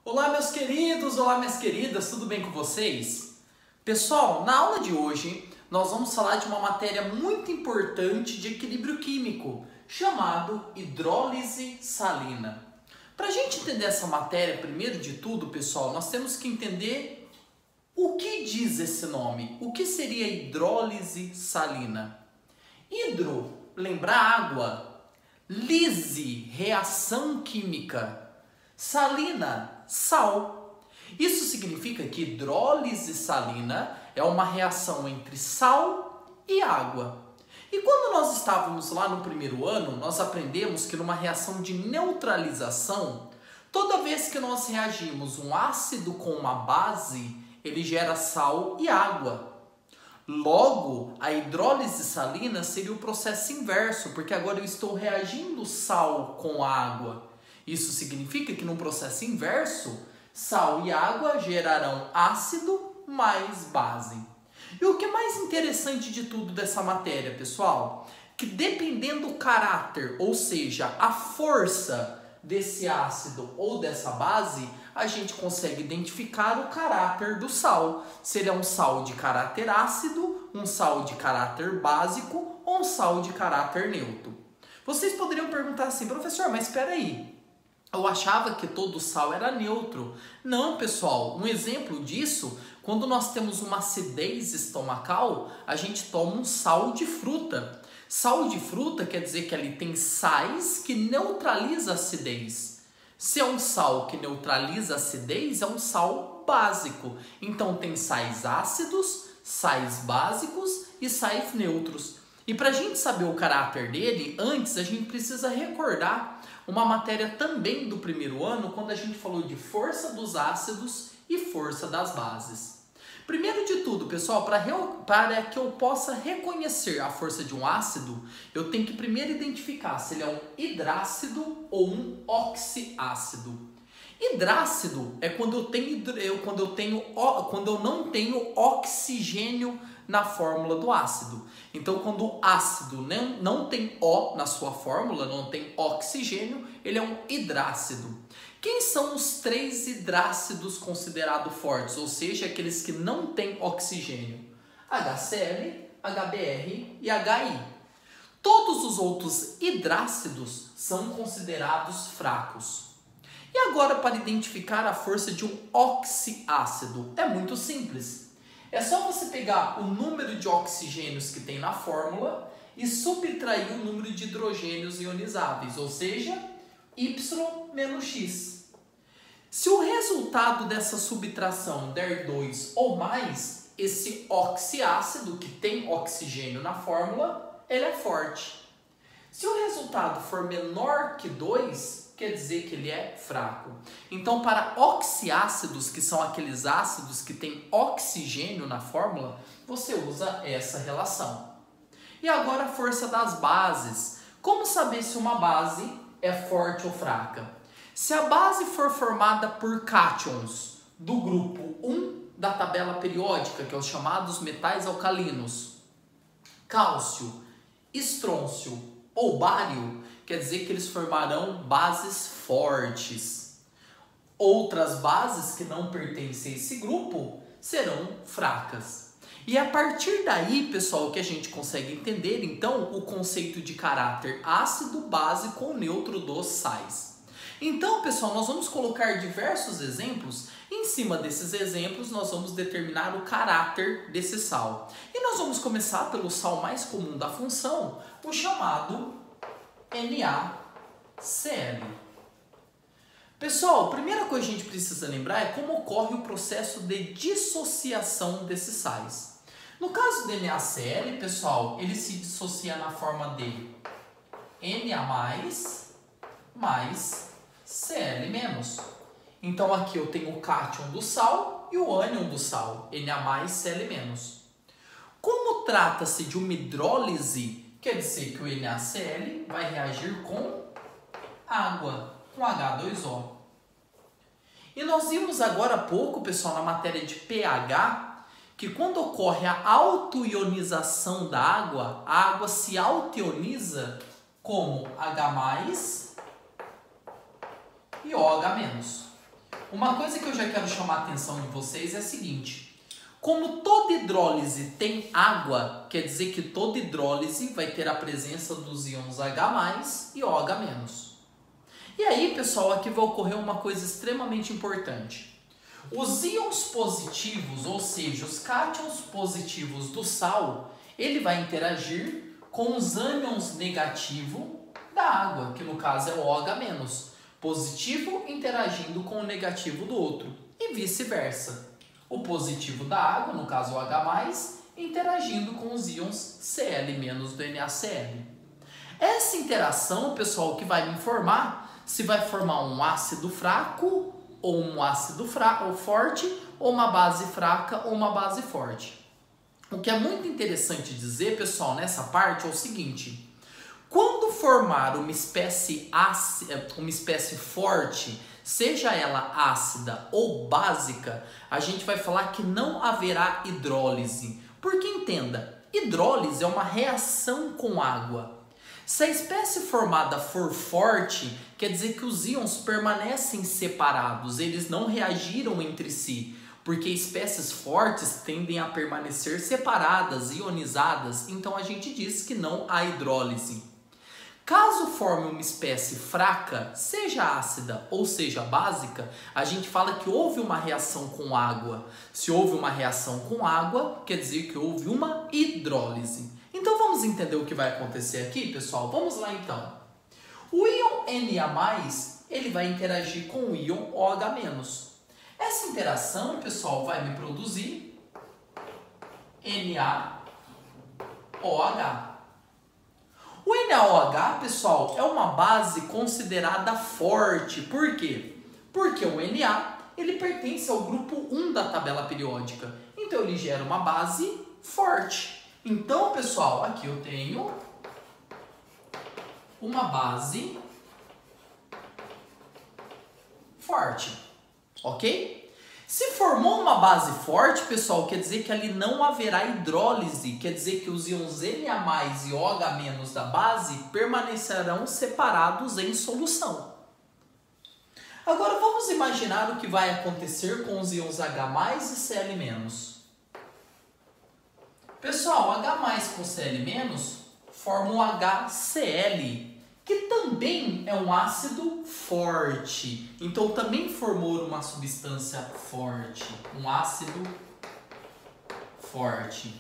Olá, meus queridos, olá, minhas queridas, tudo bem com vocês? Pessoal, na aula de hoje nós vamos falar de uma matéria muito importante de equilíbrio químico, chamado hidrólise salina. Para a gente entender essa matéria, primeiro de tudo, pessoal, nós temos que entender o que diz esse nome. O que seria hidrólise salina? Hidro, lembra água. Lise, reação química. Salina, sal. Isso significa que hidrólise salina é uma reação entre sal e água. E quando nós estávamos lá no primeiro ano, nós aprendemos que numa reação de neutralização, toda vez que nós reagimos um ácido com uma base, ele gera sal e água. Logo, a hidrólise salina seria o processo inverso, porque agora eu estou reagindo sal com água. Isso significa que no processo inverso, sal e água gerarão ácido mais base. E o que é mais interessante de tudo dessa matéria, pessoal? Que dependendo do caráter, ou seja, a força desse ácido ou dessa base, a gente consegue identificar o caráter do sal. Se ele é um sal de caráter ácido, um sal de caráter básico ou um sal de caráter neutro. Vocês poderiam perguntar assim, professor, mas espera aí. Eu achava que todo sal era neutro. Não, pessoal. Um exemplo disso, quando nós temos uma acidez estomacal, a gente toma um sal de fruta. Sal de fruta quer dizer que ali tem sais que neutralizam a acidez. Se é um sal que neutraliza a acidez, é um sal básico. Então tem sais ácidos, sais básicos e sais neutros. E para a gente saber o caráter dele, antes a gente precisa recordar uma matéria também do primeiro ano, quando a gente falou de força dos ácidos e força das bases. Primeiro de tudo, pessoal, para que eu possa reconhecer a força de um ácido, eu tenho que primeiro identificar se ele é um hidrácido ou um oxiácido. Hidrácido é quando eu não tenho oxigênio na fórmula do ácido. Então, quando o ácido não tem O na sua fórmula, não tem oxigênio, ele é um hidrácido. Quem são os três hidrácidos considerados fortes, ou seja, aqueles que não têm oxigênio? HCl, HBr e HI. Todos os outros hidrácidos são considerados fracos. E agora, para identificar a força de um oxiácido, é muito simples. É só você pegar o número de oxigênios que tem na fórmula e subtrair o número de hidrogênios ionizáveis, ou seja, Y menos X. Se o resultado dessa subtração der 2 ou mais, esse oxiácido que tem oxigênio na fórmula, ele é forte. Se o resultado for menor que 2, quer dizer que ele é fraco. Então, para oxiácidos, que são aqueles ácidos que têm oxigênio na fórmula, você usa essa relação. E agora a força das bases. Como saber se uma base é forte ou fraca? Se a base for formada por cátions do grupo 1 da tabela periódica, que é os chamados metais alcalinos, cálcio, estrôncio ou bário, quer dizer que eles formarão bases fortes. Outras bases que não pertencem a esse grupo serão fracas. E a partir daí, pessoal, que a gente consegue entender, então, o conceito de caráter ácido, básico ou neutro dos sais. Então, pessoal, nós vamos colocar diversos exemplos. Em cima desses exemplos, nós vamos determinar o caráter desse sal. E nós vamos começar pelo sal mais comum da função, o chamado NaCl. Pessoal, a primeira coisa que a gente precisa lembrar é como ocorre o processo de dissociação desses sais. No caso do NaCl, pessoal, ele se dissocia na forma de Na+, mais Cl-. Então aqui eu tenho o cátion do sal e o ânion do sal, Na+, Cl-. Como trata-se de uma hidrólise, quer dizer que o NaCl vai reagir com água, com H2O. E nós vimos agora há pouco, pessoal, na matéria de pH, que quando ocorre a autoionização da água, a água se autoioniza como H+, e OH-. uma coisa que eu já quero chamar a atenção de vocês é a seguinte. Como toda hidrólise tem água, quer dizer que toda hidrólise vai ter a presença dos íons H+ e OH-. E aí, pessoal, aqui vai ocorrer uma coisa extremamente importante. Os íons positivos, ou seja, os cátions positivos do sal, ele vai interagir com os ânions negativos da água, que no caso é o OH-, positivo interagindo com o negativo do outro, e vice-versa. O positivo da água, no caso o H+, interagindo com os íons Cl- do NaCl. Essa interação, pessoal, que vai me informar se vai formar um ácido fraco ou um ácido forte, ou uma base fraca ou uma base forte. O que é muito interessante dizer, pessoal, nessa parte é o seguinte: quando formar uma espécie forte, seja ela ácida ou básica, a gente vai falar que não haverá hidrólise. Porque entenda, hidrólise é uma reação com água. Se a espécie formada for forte, quer dizer que os íons permanecem separados, eles não reagiram entre si, porque espécies fortes tendem a permanecer separadas, ionizadas, então a gente diz que não há hidrólise. Caso forme uma espécie fraca, seja ácida ou seja básica, a gente fala que houve uma reação com água. Se houve uma reação com água, quer dizer que houve uma hidrólise. Então vamos entender o que vai acontecer aqui, pessoal? Vamos lá então. O íon Na+, ele vai interagir com o íon OH-. Essa interação, pessoal, vai me produzir NaOH. O NaOH, pessoal, é uma base considerada forte. Por quê? Porque o Na, ele pertence ao grupo 1 da tabela periódica. Então ele gera uma base forte. Então, pessoal, aqui eu tenho uma base forte, ok? Se formou uma base forte, pessoal, quer dizer que ali não haverá hidrólise, quer dizer que os íons Na+ e OH- da base permanecerão separados em solução. Agora vamos imaginar o que vai acontecer com os íons H+ e Cl-. Pessoal, H+ com Cl- forma o HCl, que também é um ácido forte. Então também formou uma substância forte, um ácido forte.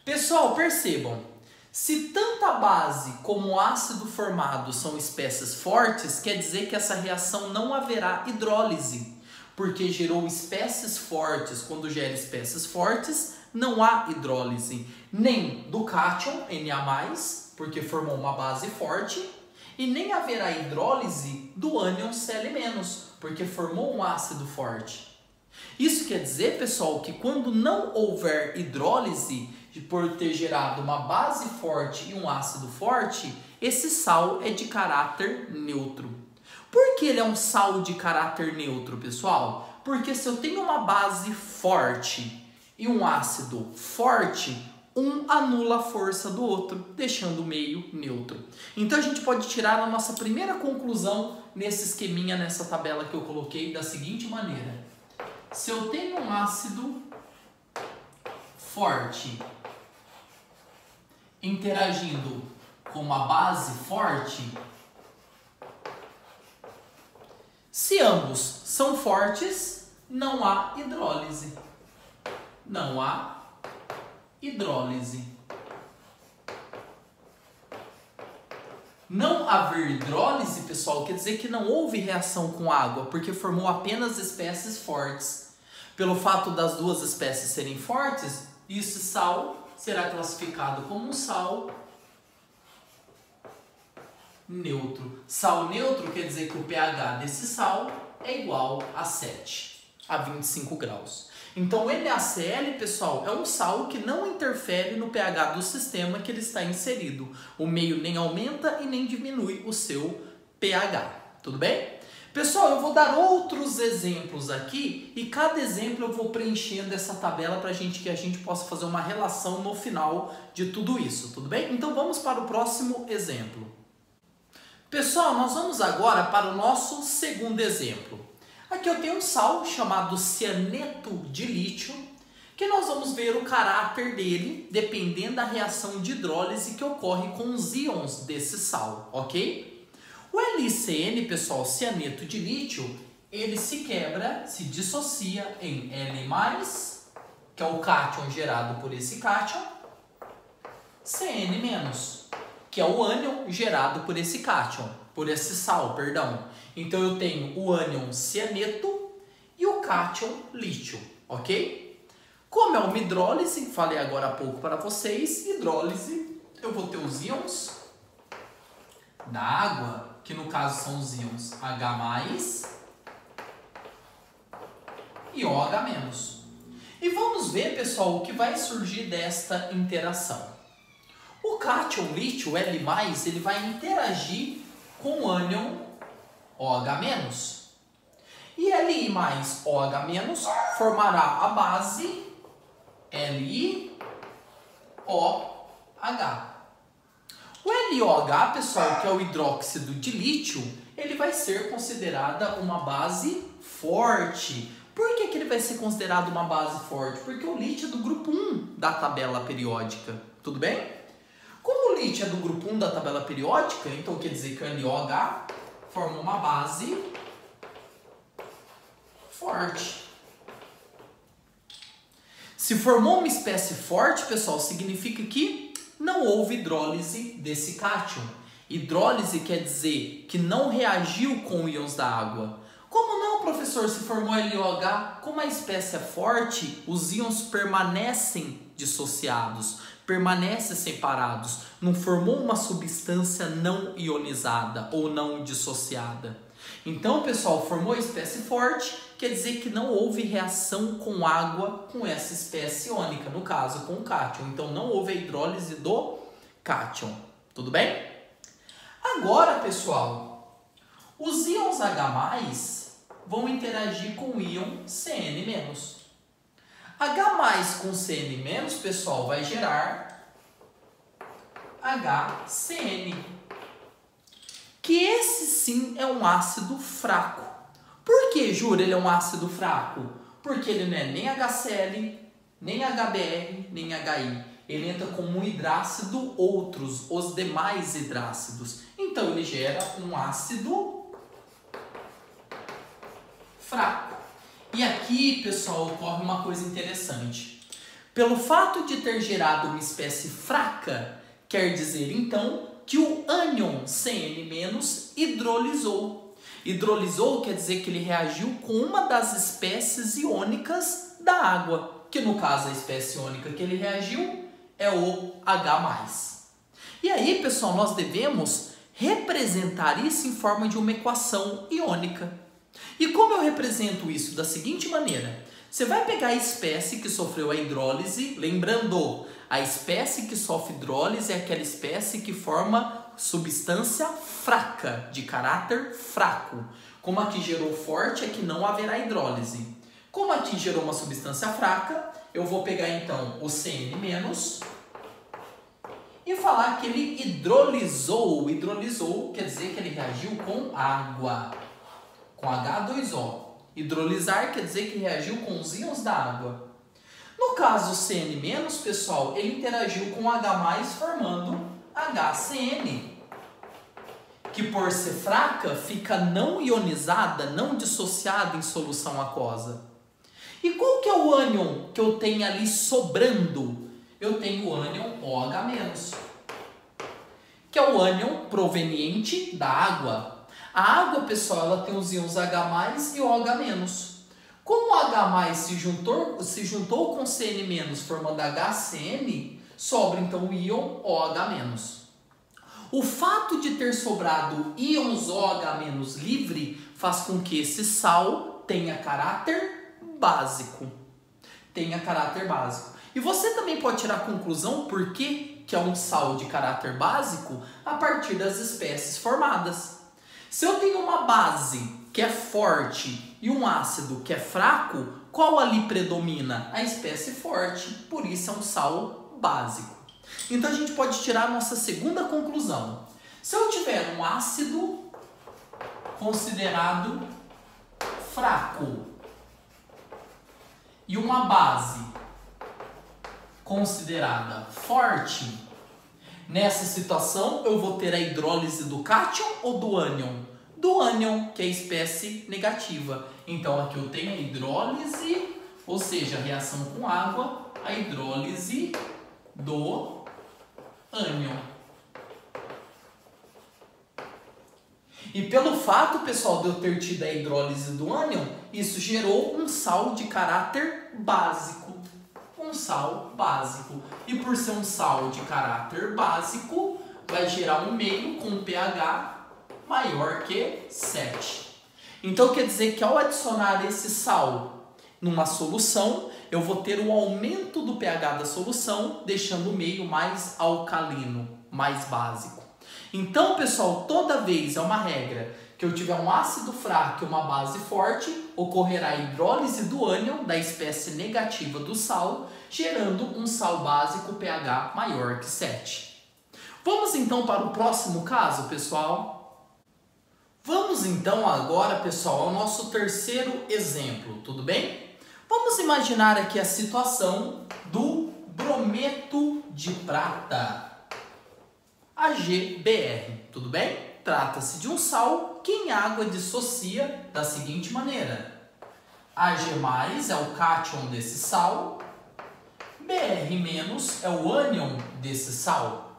Pessoal, percebam, se tanto a base como o ácido formado são espécies fortes, quer dizer que essa reação não haverá hidrólise, porque gerou espécies fortes. Quando gera espécies fortes, não há hidrólise, nem do cátion Na+, porque formou uma base forte, e nem haverá hidrólise do ânion Cl-, porque formou um ácido forte. Isso quer dizer, pessoal, que quando não houver hidrólise, por ter gerado uma base forte e um ácido forte, esse sal é de caráter neutro. Por que ele é um sal de caráter neutro, pessoal? Porque se eu tenho uma base forte e um ácido forte, um anula a força do outro, deixando o meio neutro. Então a gente pode tirar a nossa primeira conclusão nesse esqueminha, nessa tabela que eu coloquei, da seguinte maneira. Se eu tenho um ácido forte interagindo com uma base forte, se ambos são fortes, não há hidrólise. Não há hidrólise. Não haver hidrólise, pessoal, quer dizer que não houve reação com água, porque formou apenas espécies fortes. Pelo fato das duas espécies serem fortes, esse sal será classificado como um sal neutro. Sal neutro quer dizer que o pH desse sal é igual a 7, a 25 graus. Então, o NaCl, pessoal, é um sal que não interfere no pH do sistema que ele está inserido. O meio nem aumenta e nem diminui o seu pH. Tudo bem? Pessoal, eu vou dar outros exemplos aqui e cada exemplo eu vou preenchendo essa tabela para que a gente possa fazer uma relação no final de tudo isso. Tudo bem? Então, vamos para o próximo exemplo. Pessoal, nós vamos agora para o nosso segundo exemplo. Aqui eu tenho um sal chamado cianeto de lítio, que nós vamos ver o caráter dele dependendo da reação de hidrólise que ocorre com os íons desse sal, ok? O LiCN, pessoal, cianeto de lítio, ele se quebra, se dissocia em L+, que é o cátion gerado por esse cátion, CN-, que é o ânion gerado por esse cátion, por esse sal, perdão. Então eu tenho o ânion cianeto e o cátion lítio, ok? Como é uma hidrólise, falei agora há pouco para vocês, hidrólise, eu vou ter os íons da água, que no caso são os íons H+, e OH-. E vamos ver, pessoal, o que vai surgir desta interação. O cátion lítio, L+, ele vai interagir com o ânion OH-. E Li mais OH- formará a base LiOH. O LiOH, pessoal, que é o hidróxido de lítio, ele vai ser considerada uma base forte. Por que ele vai ser considerado uma base forte? Porque o lítio é do grupo 1 da tabela periódica. Tudo bem? Como o lítio é do grupo 1 da tabela periódica, então quer dizer que o LiOH forma uma base forte. Se formou uma espécie forte, pessoal, significa que não houve hidrólise desse cátion. Hidrólise quer dizer que não reagiu com íons da água. Como não, professor, se formou LiOH? Como a espécie é forte, os íons permanecem dissociados, permanecem separados. Não formou uma substância não ionizada ou não dissociada. Então, pessoal, formou a espécie forte, quer dizer que não houve reação com água com essa espécie iônica, no caso, com o cátion. Então, não houve a hidrólise do cátion. Tudo bem? Agora, pessoal, os íons H+, vão interagir com o íon CN-. H+ com CN-, pessoal, vai gerar HCN. Que esse sim é um ácido fraco. Por que, Júlia, ele é um ácido fraco? Porque ele não é nem HCl, nem HBr, nem HI. Ele entra como um hidrácido outros, os demais hidrácidos. Então ele gera um ácido fraco. E aqui, pessoal, ocorre uma coisa interessante. Pelo fato de ter gerado uma espécie fraca, quer dizer então que o ânion CN- hidrolisou. Hidrolisou quer dizer que ele reagiu com uma das espécies iônicas da água, que no caso a espécie iônica que ele reagiu é o H+. E aí, pessoal, nós devemos representar isso em forma de uma equação iônica. E como eu represento isso? Da seguinte maneira: você vai pegar a espécie que sofreu a hidrólise, lembrando, a espécie que sofre hidrólise é aquela espécie que forma substância fraca, de caráter fraco. Como aqui gerou forte, é que não haverá hidrólise. Como aqui gerou uma substância fraca, eu vou pegar então o CN- e falar que ele hidrolisou. Hidrolisou quer dizer que ele reagiu com água, com H2O. Hidrolisar quer dizer que reagiu com os íons da água. No caso CN-, pessoal, ele interagiu com H+, formando HCN, que por ser fraca, fica não ionizada, não dissociada em solução aquosa. E qual que é o ânion que eu tenho ali sobrando? Eu tenho o ânion OH-, que é o ânion proveniente da água. A água, pessoal, ela tem os íons H+ e OH-. Como o H+ se juntou com CN- formando HCN, sobra então o íon OH-. O fato de ter sobrado íons OH- livre faz com que esse sal tenha caráter básico. E você também pode tirar a conclusão por que é um sal de caráter básico a partir das espécies formadas. Se eu tenho uma base que é forte e um ácido que é fraco, qual ali predomina? A espécie forte, por isso é um sal básico. Então a gente pode tirar a nossa segunda conclusão. Se eu tiver um ácido considerado fraco e uma base considerada forte, nessa situação eu vou ter a hidrólise do cátion ou do ânion? Do ânion, que é a espécie negativa. Então aqui eu tenho a hidrólise, ou seja, a reação com água, a hidrólise do ânion. E pelo fato, pessoal, de eu ter tido a hidrólise do ânion, isso gerou um sal de caráter básico. Um sal básico. E por ser um sal de caráter básico, vai gerar um meio com pH maior que 7. Então quer dizer que ao adicionar esse sal numa solução, eu vou ter um aumento do pH da solução, deixando o meio mais alcalino, mais básico. Então, pessoal, toda vez, é uma regra, que eu tiver um ácido fraco e uma base forte, ocorrerá a hidrólise do ânion, da espécie negativa do sal, gerando um sal básico pH maior que 7. Vamos então para o próximo caso, pessoal? Vamos então agora, pessoal, ao nosso terceiro exemplo, tudo bem? Vamos imaginar aqui a situação do brometo de prata, AgBr, tudo bem? Trata-se de um sal que em água dissocia da seguinte maneira. Ag+ é o cátion desse sal, Br- é o ânion desse sal.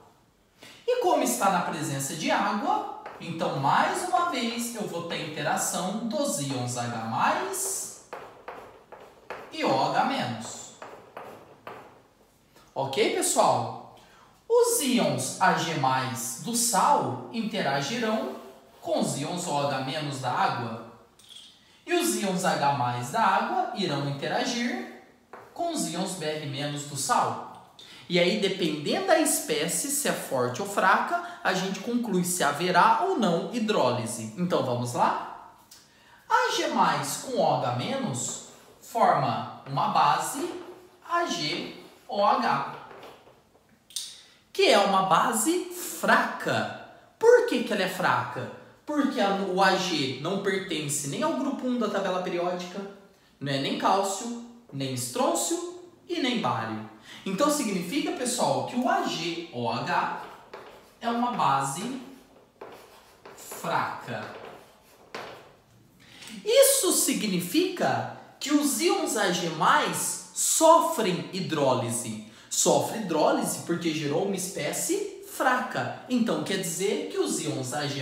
E como está na presença de água, então mais uma vez eu vou ter interação dos íons H+ e OH-. Ok, pessoal? Os íons Ag+ do sal interagirão com os íons OH- da água. E os íons H+ da água irão interagir com os íons Br- do sal. E aí, dependendo da espécie, se é forte ou fraca, a gente conclui se haverá ou não hidrólise. Então, vamos lá? Ag+ com OH- forma uma base AgOH, que é uma base fraca. Por que ela é fraca? Porque o Ag não pertence nem ao grupo 1 da tabela periódica, não é nem cálcio, nem estrôncio e nem bário. Então significa, pessoal, que o AgOH é uma base fraca. Isso significa que os íons Ag+ sofrem hidrólise. Sofre hidrólise porque gerou uma espécie fraca. Então quer dizer que os íons Ag+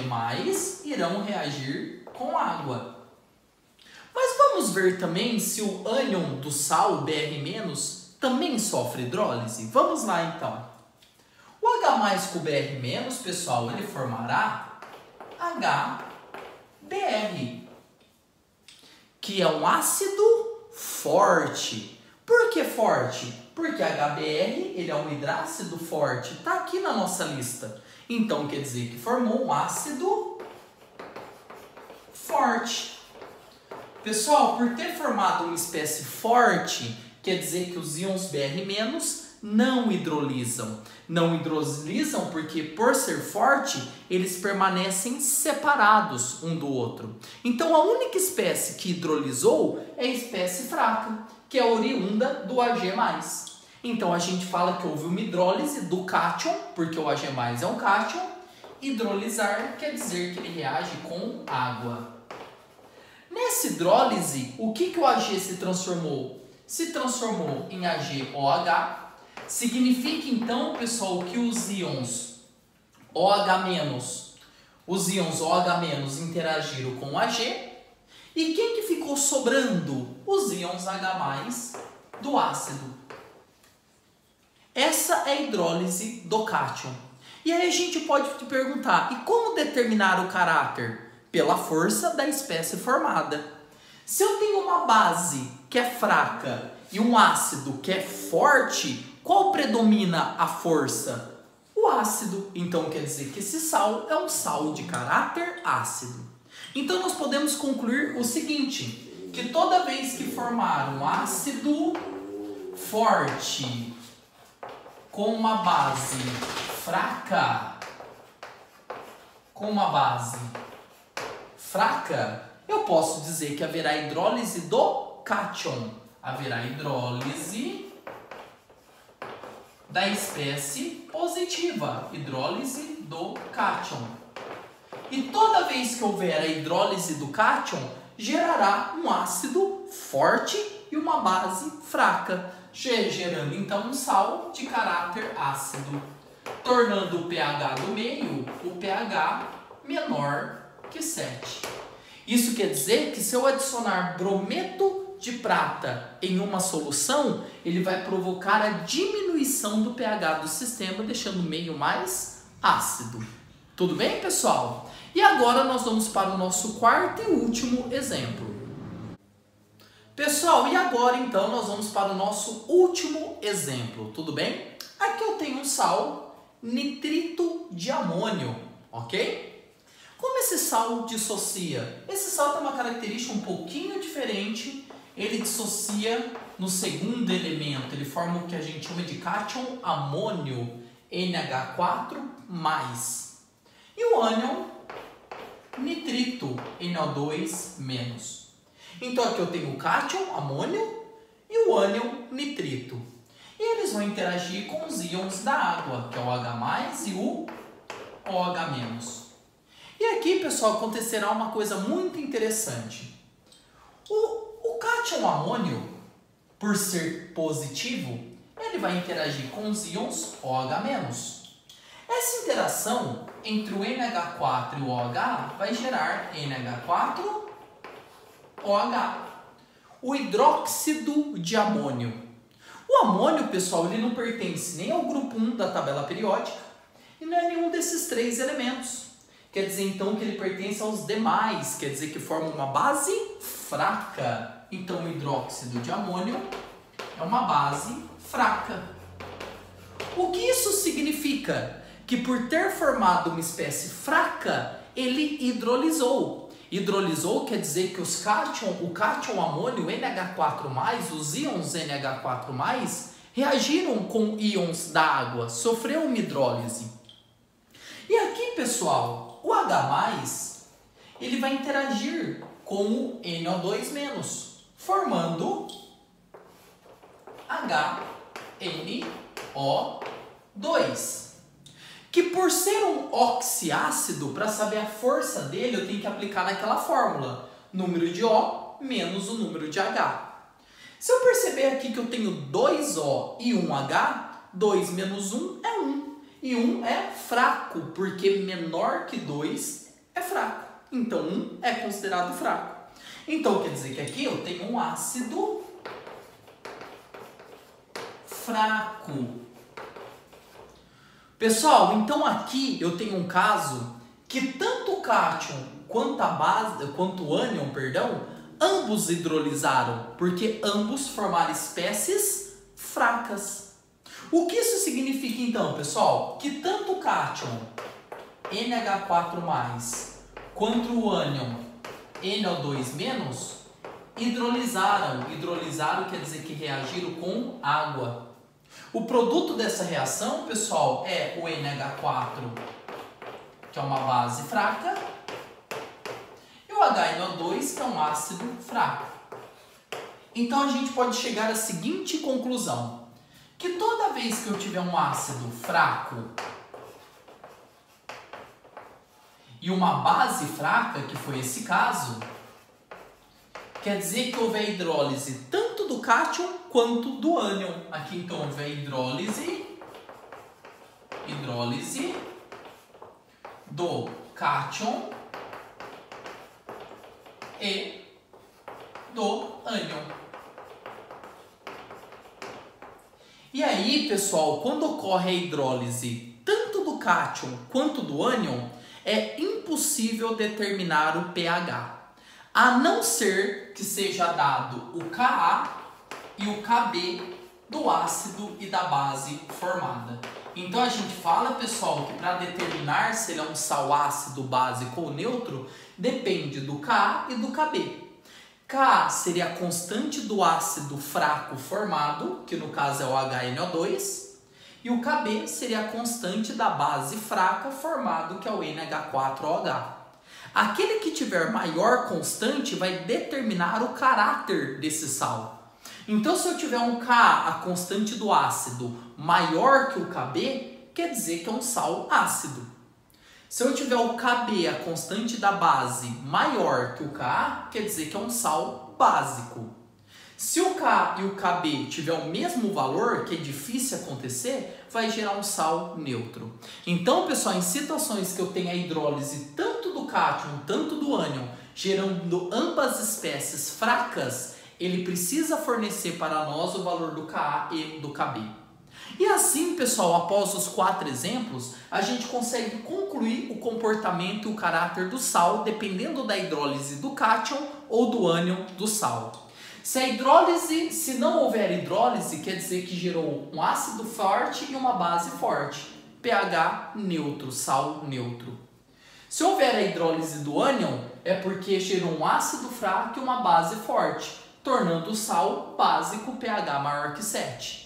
irão reagir com água. Mas vamos ver também se o ânion do sal, Br- também sofre hidrólise? Vamos lá então. O H+ com o Br-, pessoal, ele formará HBr, que é um ácido forte. Por que forte? Porque HBr ele é um hidrácido forte. Está aqui na nossa lista. Então quer dizer que formou um ácido forte. Pessoal, por ter formado uma espécie forte, quer dizer que os íons Br- não hidrolisam. Não hidrolisam porque, por ser forte, eles permanecem separados um do outro. Então, a única espécie que hidrolisou é a espécie fraca, que é oriunda do Ag+. Então, a gente fala que houve uma hidrólise do cátion, porque o Ag+ é um cátion. Hidrolisar quer dizer que ele reage com água. Nessa hidrólise, o que o Ag se transformou? Se transformou em AgOH. Significa então, pessoal, que os íons OH-, interagiram com o Ag. E quem que ficou sobrando? Os íons H+ do ácido. Essa é a hidrólise do cátion. E aí a gente pode te perguntar, e como determinar o caráter? Pela força da espécie formada. Se eu tenho uma base que é fraca e um ácido que é forte, qual predomina a força? O ácido. Então quer dizer que esse sal é um sal de caráter ácido. Então nós podemos concluir o seguinte, que toda vez que formar um ácido forte com uma base fraca, com uma base fraca, eu posso dizer que haverá hidrólise do cátion. Haverá hidrólise da espécie positiva, hidrólise do cátion. E toda vez que houver a hidrólise do cátion, gerará um ácido forte e uma base fraca, gerando então um sal de caráter ácido, tornando o pH do meio o pH menor que 7. Isso quer dizer que se eu adicionar brometo de prata em uma solução, ele vai provocar a diminuição do pH do sistema, deixando o meio mais ácido. Tudo bem, pessoal? E agora nós vamos para o nosso quarto e último exemplo. Pessoal, e agora então nós vamos para o nosso último exemplo, tudo bem? Aqui eu tenho um sal nitrito de amônio, ok? Como esse sal dissocia? Esse sal tem uma característica um pouquinho diferente. Ele dissocia no segundo elemento. Ele forma o que a gente chama de cátion amônio NH4+. E o ânion nitrito NO2-. Então aqui eu tenho o cátion amônio e o ânion nitrito. E eles vão interagir com os íons da água, que é o H+ e o OH-. E aqui, pessoal, acontecerá uma coisa muito interessante. O cátion amônio, por ser positivo, ele vai interagir com os íons OH-. Essa interação entre o NH4 e o OH vai gerar NH4OH, o hidróxido de amônio. O amônio, pessoal, ele não pertence nem ao grupo 1 da tabela periódica e não é nenhum desses 3 elementos. Quer dizer, então, que ele pertence aos demais, quer dizer que forma uma base fraca. Então, o hidróxido de amônio é uma base fraca. O que isso significa? Que por ter formado uma espécie fraca, ele hidrolisou. Hidrolisou quer dizer que o cátion amônio NH4+, os íons NH4+, reagiram com íons da água, sofreu uma hidrólise. E aqui, pessoal, o H+, ele vai interagir com o NO2-, formando HNO2. Que por ser um oxiácido, para saber a força dele, eu tenho que aplicar naquela fórmula. Número de O menos o número de H. Se eu perceber aqui que eu tenho 2O e 1H, 2 menos 1 é 1. E 1 é fraco, porque menor que 2 é fraco. Então 1 é considerado fraco. Então quer dizer que aqui eu tenho um ácido fraco. Pessoal, então aqui eu tenho um caso que tanto o cátion quanto o ânion, ambos hidrolizaram, porque ambos formaram espécies fracas. O que isso significa então, pessoal? Que tanto o cátion NH4+, quanto o ânion NO2- hidrolizaram. Hidrolizaram quer dizer que reagiram com água. O produto dessa reação, pessoal, é o NH4, que é uma base fraca, e o HNO2, que é um ácido fraco. Então, a gente pode chegar à seguinte conclusão, que toda vez que eu tiver um ácido fraco e uma base fraca, que foi esse caso, quer dizer que houver hidrólise tanto do cátion quanto do ânion. Aqui então houver hidrólise do cátion e do ânion. E aí, pessoal, quando ocorre a hidrólise tanto do cátion quanto do ânion, é impossível determinar o pH. A não ser que seja dado o Ka e o Kb do ácido e da base formada. Então a gente fala, pessoal, que para determinar se ele é um sal ácido, básico ou neutro, depende do Ka e do Kb. Ka seria a constante do ácido fraco formado, que no caso é o HNO2, E o Kb seria a constante da base fraca formado que é o NH4OH. Aquele que tiver maior constante vai determinar o caráter desse sal. Então, se eu tiver um Ka, a constante do ácido, maior que o Kb, quer dizer que é um sal ácido. Se eu tiver o Kb, a constante da base, maior que o Ka, quer dizer que é um sal básico. Se o Ka e o Kb tiver o mesmo valor, que é difícil acontecer, vai gerar um sal neutro. Então, pessoal, em situações que eu tenho a hidrólise tanto do cátion, tanto do ânion, gerando ambas espécies fracas, ele precisa fornecer para nós o valor do Ka e do Kb. E assim, pessoal, após os 4 exemplos, a gente consegue concluir o comportamento e o caráter do sal, dependendo da hidrólise do cátion ou do ânion do sal. Se não houver hidrólise, quer dizer que gerou um ácido forte e uma base forte. pH neutro, sal neutro. Se houver a hidrólise do ânion, é porque gerou um ácido fraco e uma base forte, tornando o sal básico pH maior que 7.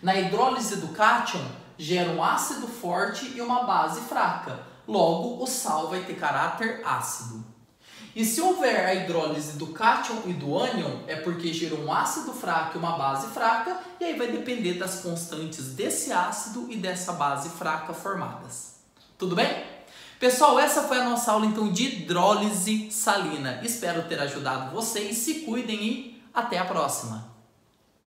Na hidrólise do cátion, gera um ácido forte e uma base fraca. Logo, o sal vai ter caráter ácido. E se houver a hidrólise do cátion e do ânion, é porque gerou um ácido fraco e uma base fraca, e aí vai depender das constantes desse ácido e dessa base fraca formadas. Tudo bem? Pessoal, essa foi a nossa aula então de hidrólise salina. Espero ter ajudado vocês, se cuidem e até a próxima!